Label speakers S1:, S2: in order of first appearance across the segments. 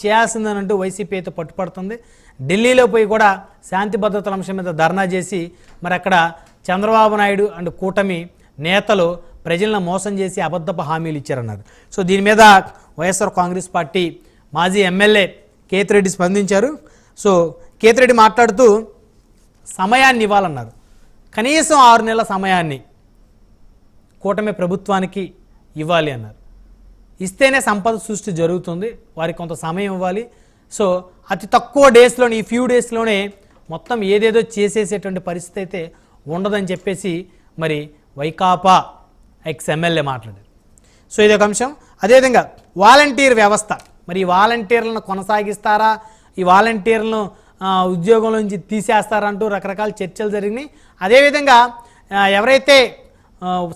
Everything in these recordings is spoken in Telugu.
S1: చేయాల్సిందనంటూ వైసీపీ అయితే పట్టుపడుతుంది. ఢిల్లీలో పోయి కూడా శాంతి భద్రతల అంశం మీద ధర్నా చేసి మరి అక్కడ చంద్రబాబు నాయుడు అండ్ కూటమి నేతలు ప్రజలను మోసం చేసి అబద్ధపు హామీలు ఇచ్చారన్నారు. సో దీని మీద వైఎస్ఆర్ కాంగ్రెస్ పార్టీ మాజీ ఎమ్మెల్యే కేతిరెడ్డి స్పందించారు. సో కేతిరెడ్డి మాట్లాడుతూ సమయాన్ని ఇవ్వాలన్నారు. కనీసం 6 నెలల సమయాన్ని కూటమి ప్రభుత్వానికి ఇవ్వాలి అన్నారు. ఇస్తేనే సంపద సృష్టి జరుగుతుంది, వారికి కొంత సమయం ఇవ్వాలి. సో అతి తక్కువ డేస్లోనే, ఈ ఫ్యూ డేస్లోనే మొత్తం ఏదేదో చేసేసేటువంటి పరిస్థితి అయితే ఉండదని చెప్పేసి మరి వైకాపా ఎమ్మెల్యే మాట్లాడారు. సో ఇదొక అంశం. అదేవిధంగా వాలంటీర్ వ్యవస్థ, మరి ఈ వాలంటీర్లను కొనసాగిస్తారా, ఈ వాలంటీర్లను ఉద్యోగంలో నుంచి తీసేస్తారంటూ రకరకాల చర్చలు జరిగినాయి. అదేవిధంగా ఎవరైతే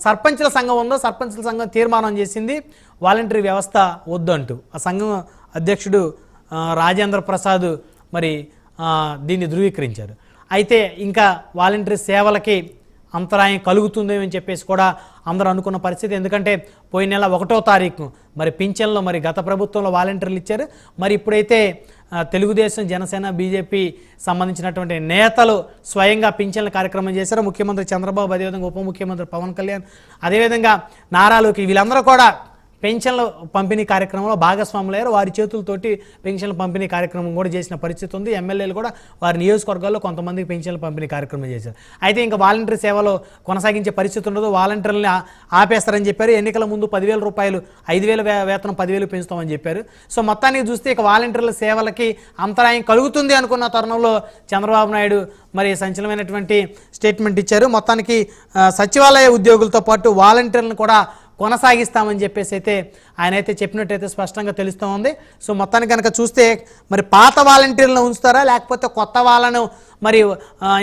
S1: సర్పంచుల సంఘం ఉందో సర్పంచుల సంఘం తీర్మానం చేసింది వాలంటరీ వ్యవస్థ వద్దంటూ. ఆ సంఘం అధ్యక్షుడు రాజేంద్ర ప్రసాద్ మరి దీన్ని ధృవీకరించారు. అయితే ఇంకా వాలంటరీ సేవలకి అంతరాయం కలుగుతుందేమని చెప్పేసి కూడా అందరూ అనుకున్న పరిస్థితి. ఎందుకంటే పోయిన నెల 1వ తారీఖు మరి పింఛన్లో మరి గత ప్రభుత్వంలో వాలంటీర్లు ఇచ్చారు. మరి ఇప్పుడైతే తెలుగుదేశం, జనసేన, బీజేపీ సంబంధించినటువంటి నేతలు స్వయంగా పింఛన్ల కార్యక్రమం చేశారు. ముఖ్యమంత్రి చంద్రబాబు, అదేవిధంగా ఉప ముఖ్యమంత్రి పవన్ కళ్యాణ్, అదేవిధంగా నారా లోకేష్, వీళ్ళందరూ కూడా పెన్షన్ల పంపిణీ కార్యక్రమంలో భాగస్వాములయ్యారు. వారి చేతులతోటి పెన్షన్ల పంపిణీ కార్యక్రమం కూడా చేసిన పరిస్థితి ఉంది. ఎమ్మెల్యేలు కూడా వారి నియోజకవర్గాల్లో కొంతమందికి పెన్షన్ల పంపిణీ కార్యక్రమం చేశారు. అయితే ఇంకా వాలంటీర్ సేవలో కొనసాగించే పరిస్థితి ఉండదు, వాలంటీర్లని ఆపేస్తారని చెప్పారు. ఎన్నికల ముందు 10,000 రూపాయలు, 5,000 వేతనం 10,000 పెంచుతామని చెప్పారు. సో మొత్తానికి చూస్తే ఇక వాలంటీర్ల సేవలకి అంతరాయం కలుగుతుంది అనుకున్న తరుణంలో చంద్రబాబు నాయుడు మరి సంచలనమైనటువంటి స్టేట్మెంట్ ఇచ్చారు. మొత్తానికి సచివాలయ ఉద్యోగులతో పాటు వాలంటీర్లను కూడా కొనసాగిస్తామని చెప్పేసి అయితే ఆయన అయితే చెప్పినట్టయితే స్పష్టంగా తెలుస్తూ ఉంది. సో మొత్తానికి కనుక చూస్తే మరి పాత వాలంటీర్లను ఉంచుతారా లేకపోతే కొత్త వాళ్ళను మరి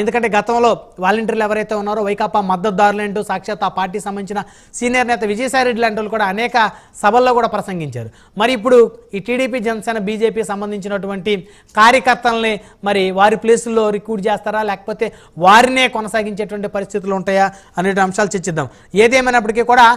S1: ఎందుకంటే గతంలో వాలంటీర్లు ఎవరైతే ఉన్నారో వైకాపా మద్దతుదారులు అంటూ సాక్షాత్ ఆ పార్టీకి సంబంధించిన సీనియర్ నేత విజయసాయిరెడ్డి లాంటి వాళ్ళు కూడా అనేక సభల్లో కూడా ప్రసంగించారు. మరి ఇప్పుడు ఈ టీడీపీ, జనసేన, బీజేపీ సంబంధించినటువంటి కార్యకర్తల్ని మరి వారి ప్లేసుల్లో రిక్రూట్ చేస్తారా లేకపోతే వారినే కొనసాగించేటువంటి పరిస్థితులు ఉంటాయా అనే అంశాలు చర్చిద్దాం. ఏదేమైనప్పటికీ కూడా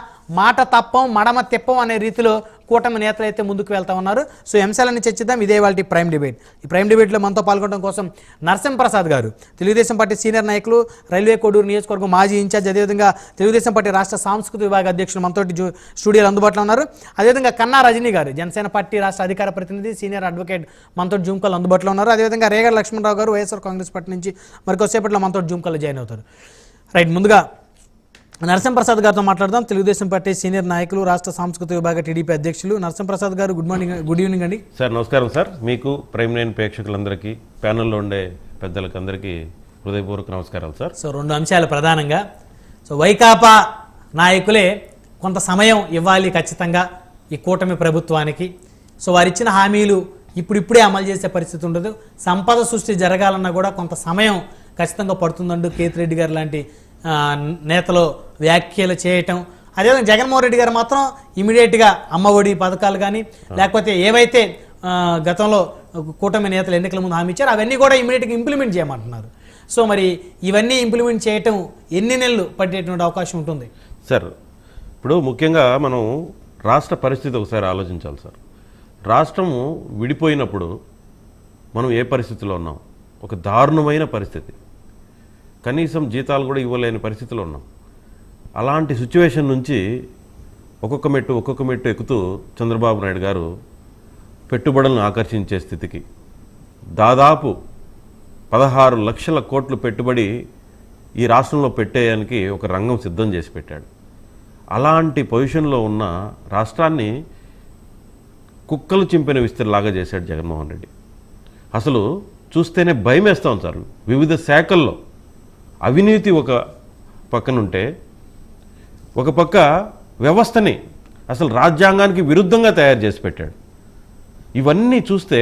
S1: మాట తప్పం మడమ తిప్పం అనే రీతిలో కూటమి నేతలు అయితే ముందుకు వెళ్తా ఉన్నారు. సో అంశాలన్నీ చర్చిద్దాం. ఇదే వాళ్ళ ప్రైమ్ డిబేట్. ఈ ప్రైమ్ డిబేట్లో మనతో పాల్గొనడం కోసం నరసింహప్రసాద్ గారు, తెలుగుదేశం పార్టీ సీనియర్ నాయకులు, రైల్వే కోడూరు నియోజకవర్గం మాజీ ఇన్ఛార్జ్, అదేవిధంగా తెలుగుదేశం పార్టీ రాష్ట్ర సాంస్కృతిక విభాగ అధ్యక్షులు మనతోటి స్టూడియోలో అందుబాటులో ఉన్నారు. అదేవిధంగా కన్నా రజనీ గారు, జనసేన పార్టీ రాష్ట్ర అధికార ప్రతినిధి, సీనియర్ అడ్వకేట్, మనతో జూమ్ కాల్ అందుబాటులో ఉన్నారు. అదేవిధంగా రేగడ లక్ష్మణరావు గారు, వైఎస్ఆర్ కాంగ్రెస్ పార్టీ నుంచి మరికొద్దిసేపట్లో మనతో జూమ్ కాల్లో జాయిన్ అవుతారు. రైట్, ముందుగా నరసింహప్రసాద్ గారితో మాట్లాడదాం. తెలుగుదేశం పార్టీ సీనియర్ నాయకులు, రాష్ట్ర సాంస్కృతిక విభాగ టీడీపీ అధ్యక్షులు నరసింహప్రసాద్ గారు, గుడ్ ఈవినింగ్ అండి.
S2: సార్ నమస్కారం సార్. మీకు ప్రైమ్ లైన్ ప్రేక్షకులందరికీ, ప్యానెల్లో ఉండే పెద్దలకి అందరికీ హృదయపూర్వక నమస్కారాలు సార్.
S1: సో 2 అంశాలు ప్రధానంగా. సో వైకాపా నాయకులే కొంత సమయం ఇవ్వాలి ఖచ్చితంగా ఈ కూటమి ప్రభుత్వానికి. సో వారు ఇచ్చిన హామీలు ఇప్పుడిప్పుడే అమలు చేసే పరిస్థితి ఉండదు. సంపద సృష్టి జరగాలన్నా కూడా కొంత సమయం ఖచ్చితంగా పడుతుందంటూ కేతిరెడ్డి గారు లాంటి నేతలు వ్యాఖ్యలు చేయటం. అదేవిధంగా జగన్మోహన్ రెడ్డి గారు మాత్రం ఇమీడియట్గా అమ్మఒడి పథకాలు కానీ లేకపోతే ఏవైతే గతంలో కూటమి నేతలు ఎన్నికల ముందు హామీ ఇచ్చారు అవన్నీ కూడా ఇమీడియట్గా ఇంప్లిమెంట్ చేయమంటున్నారు. సో మరి ఇవన్నీ ఇంప్లిమెంట్ చేయటం ఎన్ని నెలలు పట్టేటువంటి అవకాశం ఉంటుంది
S2: సార్? ఇప్పుడు ముఖ్యంగా మనం రాష్ట్ర పరిస్థితి ఒకసారి ఆలోచించాలి సార్. రాష్ట్రము విడిపోయినప్పుడు మనం ఏ పరిస్థితిలో ఉన్నాం? ఒక దారుణమైన పరిస్థితి, కనీసం జీతాలు కూడా ఇవ్వలేని పరిస్థితిలో ఉన్నాం. అలాంటి సిచ్యువేషన్ నుంచి ఒక్కొక్క మెట్టు ఎక్కుతూ చంద్రబాబు నాయుడు గారు పెట్టుబడులను ఆకర్షించే స్థితికి దాదాపు 16 లక్షల కోట్లు పెట్టుబడి ఈ రాష్ట్రంలో పెట్టేయడానికి ఒక రంగం సిద్ధం చేసి పెట్టాడు. అలాంటి పొజిషన్లో ఉన్న రాష్ట్రాన్ని కుక్కలు చింపిన విస్తరిలాగా చేశాడు జగన్మోహన్ రెడ్డి. అసలు చూస్తేనే భయం వేస్తాం సార్. వివిధ శాఖల్లో అవినీతి ఒక పక్కనుంటే, ఒక పక్క వ్యవస్థని అసలు రాజ్యాంగానికి విరుద్ధంగా తయారు చేసి పెట్టాడు. ఇవన్నీ చూస్తే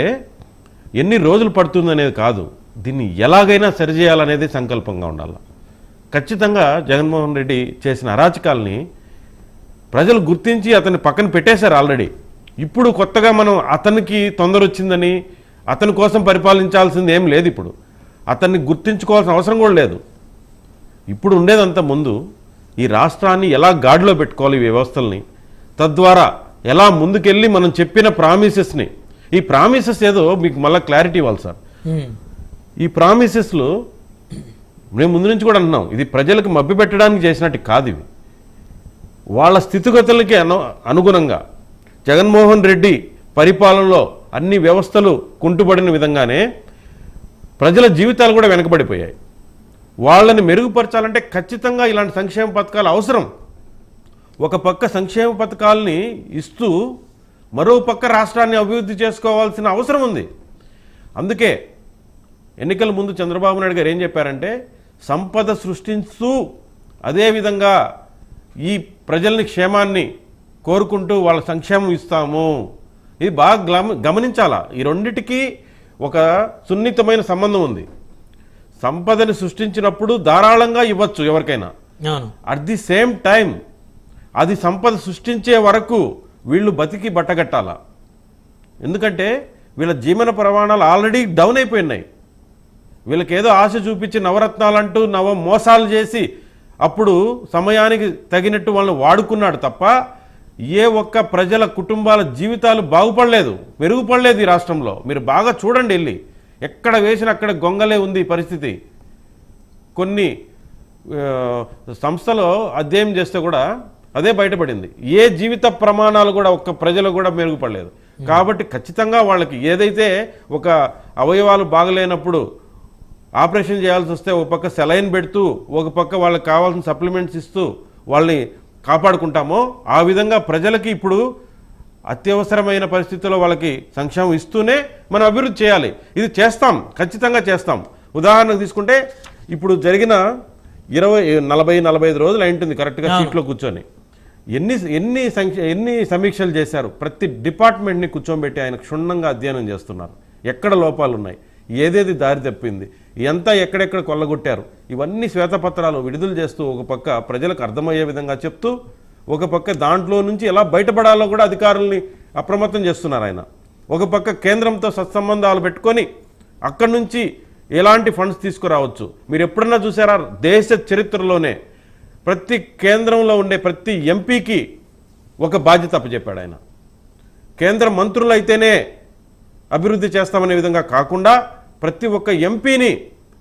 S2: ఎన్ని రోజులు పడుతుందనేది కాదు, దీన్ని ఎలాగైనా సరిచేయాలనేది సంకల్పంగా ఉండాలి. ఖచ్చితంగా జగన్మోహన్ రెడ్డి చేసిన అరాచకాల్ని ప్రజలు గుర్తించి అతన్ని పక్కన పెట్టేశారు ఆల్రెడీ. ఇప్పుడు కొత్తగా మనం అతనికి తొందర వచ్చిందని అతని కోసం పరిపాలించాల్సింది ఏం లేదు. ఇప్పుడు అతన్ని గుర్తించుకోవాల్సిన అవసరం కూడా లేదు. ఇప్పుడు ఉండేదంతా ముందు ఈ రాష్ట్రాన్ని ఎలా గాడిలో పెట్టుకోవాలి, ఈ వ్యవస్థల్ని, తద్వారా ఎలా ముందుకెళ్ళి మనం చెప్పిన ప్రామిసెస్ని ఈ ప్రామిసెస్ ఏదో మీకు మళ్ళీ క్లారిటీ ఇవ్వాలి సార్. ఈ ప్రామిసెస్లు మేము ముందు నుంచి కూడా అంటున్నాం, ఇది ప్రజలకు మభ్య పెట్టడానికి చేసినట్టు కాదు. ఇవి వాళ్ళ స్థితిగతులకి అనుగుణంగా జగన్మోహన్ రెడ్డి పరిపాలనలో అన్ని వ్యవస్థలు కుంటుపడిన విధంగానే ప్రజల జీవితాలు కూడా వెనకబడిపోయాయి. వాళ్ళని మెరుగుపరచాలంటే ఖచ్చితంగా ఇలాంటి సంక్షేమ పథకాలు అవసరం. ఒక పక్క సంక్షేమ పథకాలని ఇస్తూ మరో పక్క రాష్ట్రాన్ని అభివృద్ధి చేసుకోవాల్సిన అవసరం ఉంది. అందుకే ఎన్నికల ముందు చంద్రబాబు నాయుడు గారు ఏం చెప్పారంటే, సంపద సృష్టిస్తూ అదేవిధంగా ఈ ప్రజల్ని క్షేమాన్ని కోరుకుంటూ వాళ్ళ సంక్షేమం ఇస్తాము. ఇది బాగా గమనించాలా. ఈ రెండిటికి ఒక సున్నితమైన సంబంధం ఉంది. సంపదని సృష్టించినప్పుడు ధారాళంగా ఇవ్వచ్చు ఎవరికైనా. అట్ ది సేమ్ టైం అది సంపద సృష్టించే వరకు వీళ్ళు బతికి బట్టగట్టాలా. ఎందుకంటే వీళ్ళ జీవన ప్రమాణాలు ఆల్రెడీ డౌన్ అయిపోయినాయి. వీళ్ళకి ఏదో ఆశ చూపించి నవరత్నాలంటూ మోసాలు చేసి అప్పుడు సమయానికి తగినట్టు వాళ్ళని వాడుకున్నాడు తప్ప ఏ ఒక్క ప్రజల కుటుంబాల జీవితాలు బాగుపడలేదు, మెరుగుపడలేదు ఈ రాష్ట్రంలో. మీరు బాగా చూడండి, వెళ్ళి ఎక్కడ వేసిన అక్కడ గొంగలే ఉంది పరిస్థితి. కొన్ని సంస్థలో అధ్యయనం చేస్తే కూడా అదే బయటపడింది. ఏ జీవిత ప్రమాణాలు కూడా ఒక్క ప్రజలు కూడా మెరుగుపడలేదు. కాబట్టి ఖచ్చితంగా వాళ్ళకి ఏదైతే ఒక అవయవాలు బాగలేనప్పుడు ఆపరేషన్ చేయాల్సి వస్తే ఒక పక్క సెలైన్ పెడుతూ ఒక పక్క వాళ్ళకి కావాల్సిన సప్లిమెంట్స్ ఇస్తూ వాళ్ళని కాపాడుకుంటామో ఆ విధంగా ప్రజలకి ఇప్పుడు అత్యవసరమైన పరిస్థితుల్లో వాళ్ళకి సంక్షేమం ఇస్తూనే మనం అభివృద్ధి చేయాలి. ఇది చేస్తాం, ఖచ్చితంగా చేస్తాం. ఉదాహరణకు తీసుకుంటే ఇప్పుడు జరిగిన 40-45 రోజులు అయింటుంది కరెక్ట్గా సీట్లో కూర్చొని. ఎన్ని సమీక్షలు చేశారు. ప్రతి డిపార్ట్మెంట్ని కూర్చోబెట్టి ఆయన క్షుణ్ణంగా అధ్యయనం చేస్తున్నారు. ఎక్కడ లోపాలు ఉన్నాయి, ఏదేది దారి తప్పింది, ఎంత ఎక్కడెక్కడ కొల్లగొట్టారు, ఇవన్నీ శ్వేతపత్రాలు విడుదల చేస్తూ ఒక పక్క ప్రజలకు అర్థమయ్యే విధంగా చెప్తూ ఒక పక్క దాంట్లో నుంచి ఎలా బయటపడాలో కూడా అధికారుల్ని అప్రమత్తం చేస్తున్నారు ఆయన. ఒక పక్క కేంద్రంతో సత్సంబంధాలు పెట్టుకొని అక్కడి నుంచి ఎలాంటి ఫండ్స్ తీసుకురావచ్చు. మీరు ఎప్పుడన్నా చూసారా దేశ చరిత్రలోనే ప్రతి కేంద్రంలో ఉండే ప్రతి ఎంపీకి ఒక బాధ్యత అప్పచెప్పాడు ఆయన. కేంద్ర మంత్రులు అయితేనే అభివృద్ధి చేస్తామనే విధంగా కాకుండా ప్రతి ఒక్క ఎంపీని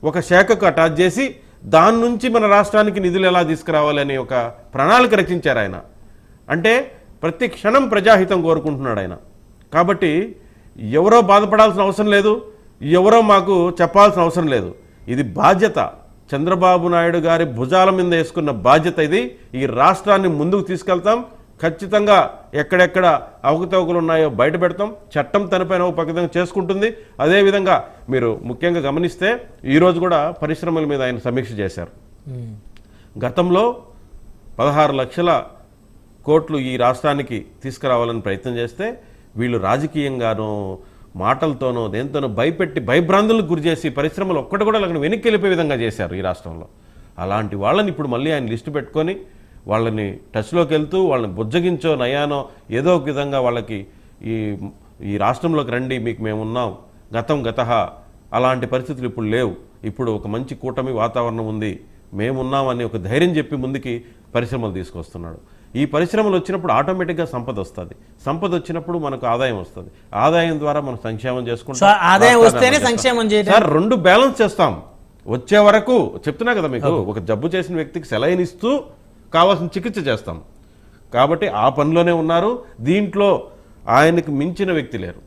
S2: ఒక శాఖకు అటాచ్ చేసి దాని నుంచి మన రాష్ట్రానికి నిధులు ఎలా తీసుకురావాలని ఒక ప్రణాళిక రచించారు ఆయన. అంటే ప్రతి క్షణం ప్రజాహితం కోరుకుంటున్నాడు ఆయన. కాబట్టి ఎవరో బాధపడాల్సిన అవసరం లేదు, ఎవరో మాకు చెప్పాల్సిన అవసరం లేదు. ఇది బాధ్యత, చంద్రబాబు నాయుడు గారి భుజాల మీద వేసుకున్న బాధ్యత ఇది. ఈ రాష్ట్రాన్ని ముందుకు తీసుకెళ్తాం. ఖచ్చితంగా ఎక్కడెక్కడ అవకతవకలు ఉన్నాయో బయట పెడతాం. చట్టం తనపైన ఒక పక్కన చేసుకుంటుంది. అదేవిధంగా మీరు ముఖ్యంగా గమనిస్తే ఈరోజు కూడా పరిశ్రమల మీద ఆయన సమీక్ష చేశారు. గతంలో 16 లక్షల కోట్లు ఈ రాష్ట్రానికి తీసుకురావాలని ప్రయత్నం చేస్తే వీళ్ళు రాజకీయంగానో మాటలతోనో దేంతోనో భయభ్రాంతులకు గురి చేసి పరిశ్రమలు ఒక్కటి కూడా వెనక్కి వెళ్ళిపోయే విధంగా చేశారు ఈ రాష్ట్రంలో. అలాంటి వాళ్ళని ఇప్పుడు మళ్ళీ ఆయన లిస్టు పెట్టుకొని వాళ్ళని టచ్లోకి వెళ్తూ వాళ్ళని బుజ్జగించో నయానో ఏదో ఒక విధంగా వాళ్ళకి ఈ రాష్ట్రంలోకి రండి, మీకు మేమున్నాం, గతహ అలాంటి పరిస్థితులు ఇప్పుడు లేవు. ఇప్పుడు ఒక మంచి కూటమి వాతావరణం ఉంది, మేమున్నామని ఒక ధైర్యం చెప్పి ముందుకి పరిశ్రమలు తీసుకొస్తున్నాడు. ఈ పరిశ్రమలు వచ్చినప్పుడు ఆటోమేటిక్గా సంపద వస్తుంది. సంపద వచ్చినప్పుడు మనకు ఆదాయం వస్తుంది. ఆదాయం ద్వారా మనం సంక్షేమం చేసుకుంటాం. సార్ రెండు బ్యాలెన్స్ చేస్తాం. వచ్చే వరకు చెప్తున్నా కదా మీకు, ఒక జబ్బు చేసిన వ్యక్తికి సెలైన్ ఇస్తూ కావాల్సిన చికిత్స చేస్తాం. కాబట్టి ఆ పనిలోనే ఉన్నారు. దీంట్లో ఆయనకు మించిన వ్యక్తి లేరు.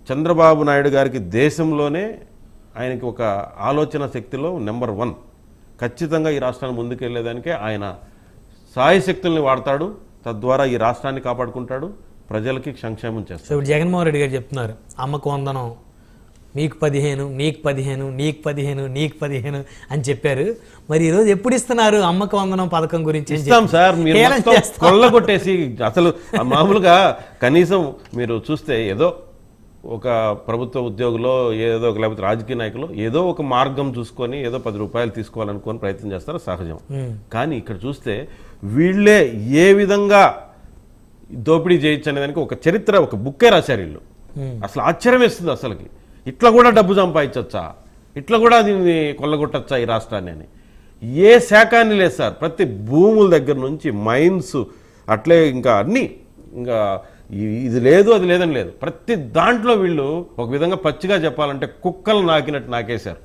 S2: చంద్రబాబు నాయుడు గారికి దేశంలోనే ఆయనకి ఒక ఆలోచన శక్తిలో నెంబర్ 1. ఖచ్చితంగా ఈ రాష్ట్రాన్ని ముందుకెళ్లేదానికే ఆయన సాయశక్తుల్ని వాడతాడు. తద్వారా ఈ రాష్ట్రాన్ని కాపాడుకుంటాడు, ప్రజలకి సంక్షేమం చేస్తాడు.
S1: ఇప్పుడు జగన్మోహన్ రెడ్డి గారు చెప్తున్నారు, అమ్మకు వందనం, మీకు 15, నీకు 15, నీకు 15, నీకు 15 అని చెప్పారు. మరి ఈరోజు ఎప్పుడు ఇస్తున్నారు అమ్మకు వందనం పథకం గురించి?
S2: ఇస్తాం సార్. మీరు కొల్లగొట్టేసి అసలు మామూలుగా కనీసం మీరు చూస్తే ఏదో ఒక ప్రభుత్వ ఉద్యోగులో ఏదో లేకపోతే రాజకీయ నాయకులు ఏదో ఒక మార్గం చూసుకొని ఏదో 10 రూపాయలు తీసుకోవాలనుకొని ప్రయత్నం చేస్తారు, సహజం. కానీ ఇక్కడ చూస్తే వీళ్ళే ఏ విధంగా దోపిడీ చేయొచ్చు అనే దానికి ఒక చరిత్ర, ఒక బుక్కే రాశారు వీళ్ళు. అసలు ఆశ్చర్యం వేస్తుంది అసలుకి. ఇట్లా కూడా డబ్బు సంపాదించవచ్చా, ఇట్లా కూడా దీన్ని కొల్లగొట్టచ్చా ఈ రాష్ట్రాన్ని అని. ఏ శాఖ అని లేదు సార్. ప్రతి భూముల దగ్గర నుంచి మైన్స్, అట్లే ఇంకా అన్నీ, ఇంకా ఇది లేదు అది లేదని లేదు, ప్రతి దాంట్లో వీళ్ళు ఒక విధంగా పచ్చిగా చెప్పాలంటే కుక్కలు నాకినట్టు నాకేశారు.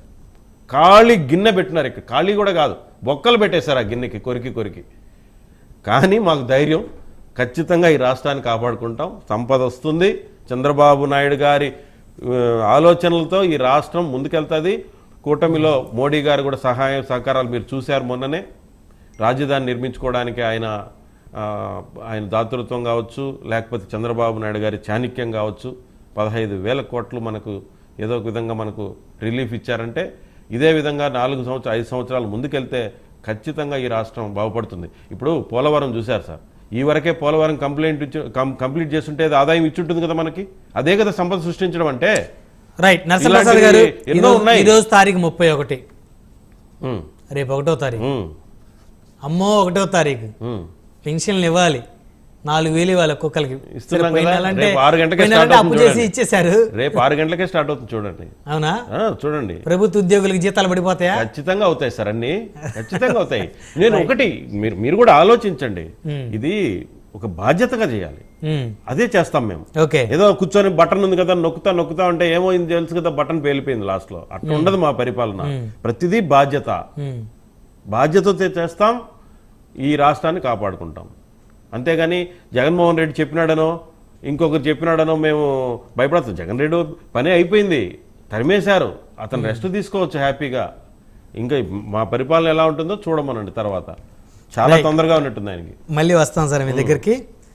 S2: ఖాళీ గిన్నె పెట్టినారు, ఇక్కడ ఖాళీ కూడా కాదు, బొక్కలు పెట్టేశారు ఆ గిన్నెకి కొరికి. కానీ మాకు ధైర్యం, ఖచ్చితంగా ఈ రాష్ట్రాన్ని కాపాడుకుంటాం, సంపద వస్తుంది, చంద్రబాబు నాయుడు గారి ఆలోచనలతో ఈ రాష్ట్రం ముందుకెళ్తుంది. కూటమిలో మోడీ గారు కూడా సహాయం సహకారాలు మీరు చూశారు మొన్ననే. రాజధాని నిర్మించుకోవడానికి ఆయన దాతృత్వం కావచ్చు, లేకపోతే చంద్రబాబు నాయుడు గారి చాణక్యం కావచ్చు, 15,000 కోట్లు మనకు ఏదో ఒక విధంగా మనకు రిలీఫ్ ఇచ్చారంటే, ఇదే విధంగా 5 సంవత్సరాలు ముందుకెళ్తే ఖచ్చితంగా ఈ రాష్ట్రం బాగుపడుతుంది. ఇప్పుడు పోలవరం చూశారు సార్, ఈ వరకే పోలవరం కంప్లీట్ చేస్తుంటే ఆదాయం ఇచ్చుంటుంది కదా మనకి, అదే కదా సంపద సృష్టించడం అంటే.
S1: రైట్. నరసింహప్రసాద్ గారు, ఈరోజు తారీఖు 31, రేపు 1వ తారీఖు, అమ్మో 1వ తారీఖు పెన్షన్లు ఇవ్వాలి, 4,000 ఇవ్వాలి ఒక్కొక్కరికి. అప్పు చేసి ఇచ్చేసారు,
S2: రేపు 6 గంటలకే స్టార్ట్ అవుతుంది చూడండి.
S1: అవునా?
S2: చూడండి,
S1: ప్రభుత్వ ఉద్యోగులకి జీతాలు పడిపోతాయా?
S2: ఖచ్చితంగా అవుతాయి సార్, అన్ని ఖచ్చితంగా అవుతాయి. నేను ఒకటి మీరు కూడా ఆలోచించండి, ఇది ఒక బాధ్యతగా చేయాలి, అదే చేస్తాం మేము. ఏదో కూర్చొని బటన్ ఉంది కదా నొక్కుతా అంటే ఏమైంది తెలుసు కదా, బటన్ పేలిపోయింది లాస్ట్ లో, అట్లా ఉండదు మా పరిపాలన. ప్రతిదీ బాధ్యతతో చేస్తాం, ఈ రాష్ట్రాన్ని కాపాడుకుంటాం. అంతేగాని జగన్మోహన్ రెడ్డి చెప్పినాడనో ఇంకొకరు చెప్పినాడనో మేము భయపడతాం. జగన్ రెడ్డి పని అయిపోయింది, తరిమేశారు, అతను రెస్ట్ తీసుకోవచ్చు హ్యాపీగా. ఇంకా మా పరిపాలన ఎలా ఉంటుందో చూడమనండి తర్వాత, చాలా తొందరగా ఉన్నట్టుంది ఆయనకి.
S1: మళ్ళీ వస్తాం సార్ మీ దగ్గరికి.